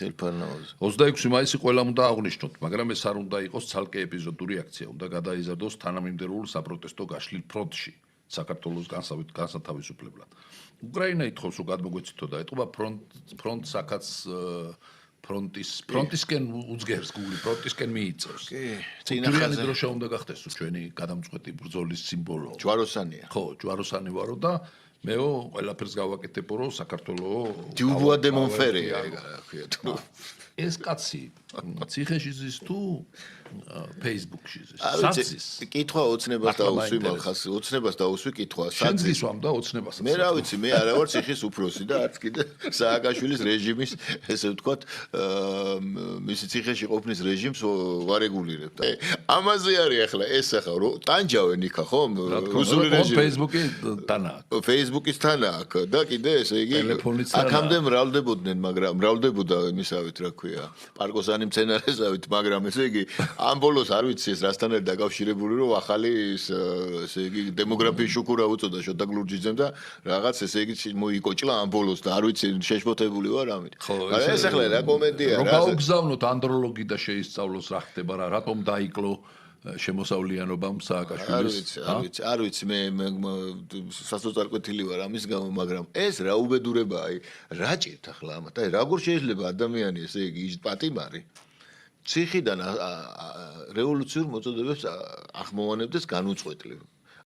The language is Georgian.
ხელფარნაოზე. 26 მაისი ყველამ უნდა აღვნიშნოთ, მაგრამ ეს არ უნდა იყოს ცალკე ეპიზოდური აქცია, უნდა გადაიზარდოს თანამიმდევრულ საპროტესტო გაშლილ ფრონტში, საქართველოს განსათავისუფლებლად. უკრაინა ითხოვს რომ გადმოგვეცითო და ეტყობა ფრონტს აქაც ფრონტისკენ უძგერს გული ფრონტისკენ მიიწევს. წინახაზე დროშა უნდა გახდეს ჩვენი გადამწყვეტი ბრძოლის სიმბოლო. ჯვაროსანია. ხო, ჯვაროსანი ვარო და მეო ყველაფერს გავაკეთებო რომ საქართველოს დიუბუა დე მონფერია ხო. ეს კაცი ციხეში ზის თუ Facebook-ში ზის. საცის. კითხვა ოცნებას დაუსვი მალხას, ოცნებას დაუსვი კითხვა. შენ ზისვამ და ოცნებასაც. მე რა ვიცი, მე არა ვარ ციხის უფროსი და არც კიდე სააკაშვილის რეჟიმის, ესე ვთქვათ, მისი ციხეში ყოფნის რეჟიმს ვარეგულირებ. ამაზე არის ახლა ეს ახლა რომ ტანჯავენ იქა ხო? რუსული რეჟიმი. Facebook-ი თანაა. Facebook-ის თანაა და კიდე ესე იგი აქამდე მრავლდებოდნენ, მაგრამ მრავლდებოდა იმისავით რა ქვია, პარკოსანი მცენარესავით, მაგრამ ესე იგი ამ ბოლოს არ ვიცი ეს რასთან არის დაკავშირებული რომ ახალი ესე იგი დემოგრაფიის შუქურა უწოდა შოთა გლურჯიძემ და რაღაც ესე იგი მოიკოჭლა ამ ბოლოს და არ ვიცი შეშფოთებული ვარ ამით. ეს ახლა რა კომედია რა. რომ გაუგზავნოთ ანდროლოგი და შეისწავლოს რა ხდება რა, რატომ დაიკლო შემოსავლიანობამ სააკაშვილის. არ ვიცი მე სასოწარკვეთილი ვარ ამის გამო, მაგრამ ეს რა უბედურებაა, აი რა ჭირთ ახლა ამათ, აი როგორ შეიძლება ადამიანი ესე იგი პატიმარი ციხიდან რევოლუციურ მოწოდებებს ახმოვანებდეს განუწყვეტლივ.